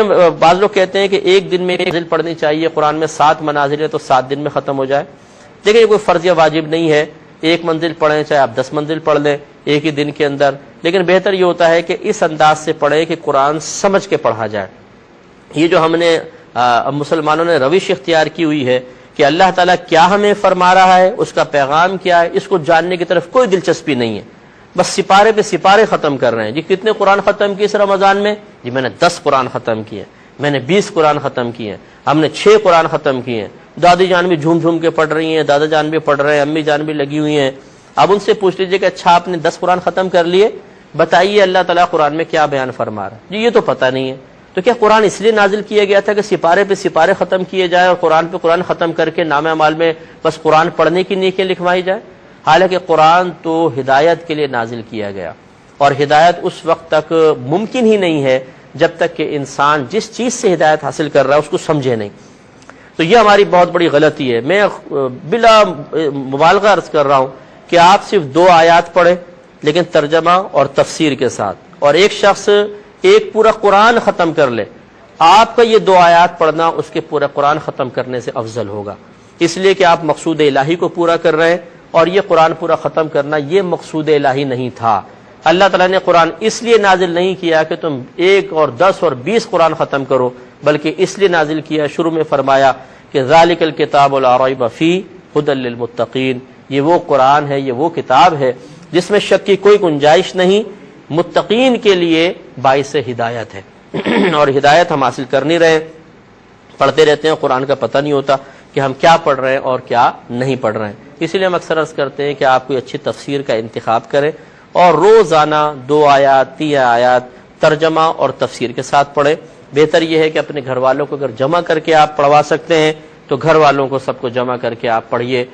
میں بعض لوگ کہتے ہیں کہ ایک دن میں ایک منزل پڑھنی چاہیے، قرآن میں 7 منازل ہے تو 7 دن میں ختم ہو جائے. دیکھیں یہ کوئی فرض یا واجب نہیں ہے، ایک منزل پڑھیں چاہے آپ 10 منزل پڑھ لیں ایک ہی دن کے اندر، لیکن بہتر یہ ہوتا ہے کہ اس انداز سے پڑھیں کہ قرآن سمجھ کے پڑھا جائے. یہ جو ہم نے مسلمانوں نے روش اختیار کی ہوئی ہے کہ اللہ تعالیٰ کیا ہمیں فرما رہا ہے، اس کا پیغام کیا ہے، اس کو جاننے کی طرف کوئی دلچسپی نہیں ہے، بس سپارے پہ سپارے ختم کر رہے ہیں. جی کتنے قرآن ختم کیے اس رمضان میں؟ جی میں نے 10 قرآن ختم کیے، میں نے 20 قرآن ختم کیے، ہم نے 6 قرآن ختم کیے. دادی جان بھی جھوم جھوم کے پڑھ رہی ہیں، دادا جان بھی پڑھ رہے ہیں، امی جان بھی لگی ہوئی ہیں. اب ان سے پوچھ لیجئے کہ اچھا آپ نے 10 قرآن ختم کر لیے، بتائیے اللہ تعالیٰ قرآن میں کیا بیان فرما رہا ہے؟ جی یہ تو پتہ نہیں ہے. تو کیا قرآن اس لیے نازل کیا گیا تھا کہ سپارے پہ سپارے ختم کیے جائے اور قرآن پہ قرآن ختم کر کے نام اعمال میں بس قرآن پڑھنے کی نیکیاں لکھوائی جائے؟ حالانکہ قرآن تو ہدایت کے لیے نازل کیا گیا، اور ہدایت اس وقت تک ممکن ہی نہیں ہے جب تک کہ انسان جس چیز سے ہدایت حاصل کر رہا ہے اس کو سمجھے نہیں. تو یہ ہماری بہت بڑی غلطی ہے. میں بلا مبالغہ عرض کر رہا ہوں کہ آپ صرف 2 آیات پڑھیں لیکن ترجمہ اور تفسیر کے ساتھ، اور ایک شخص ایک پورا قرآن ختم کر لے، آپ کا یہ 2 آیات پڑھنا اس کے پورا قرآن ختم کرنے سے افضل ہوگا، اس لیے کہ آپ مقصود الہی کو پورا کر رہے ہیں، اور یہ قرآن پورا ختم کرنا یہ مقصود الہی نہیں تھا. اللہ تعالیٰ نے قرآن اس لیے نازل نہیں کیا کہ تم 1 اور 10 اور 20 قرآن ختم کرو، بلکہ اس لیے نازل کیا، شروع میں فرمایا کہ ذالک الکتاب لا ریب فیہ ھدی للمتقین، یہ وہ قرآن ہے، یہ وہ کتاب ہے جس میں شک کی کوئی گنجائش نہیں، متقین کے لیے باعث ہدایت ہے. اور ہدایت ہم حاصل کر نہیں رہے، پڑھتے رہتے ہیں، قرآن کا پتہ نہیں ہوتا کہ ہم کیا پڑھ رہے ہیں اور کیا نہیں پڑھ رہے ہیں. اسی لیے ہم اکثر عرض کرتے ہیں کہ آپ کوئی اچھی تفسیر کا انتخاب کریں اور روزانہ 2 آیات 3 آیات ترجمہ اور تفسیر کے ساتھ پڑھیں. بہتر یہ ہے کہ اپنے گھر والوں کو اگر جمع کر کے آپ پڑھوا سکتے ہیں تو گھر والوں کو سب کو جمع کر کے آپ پڑھیے.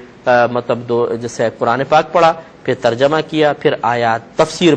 مطلب جیسے قرآن پاک پڑھا، پھر ترجمہ کیا، پھر آیات تفسیر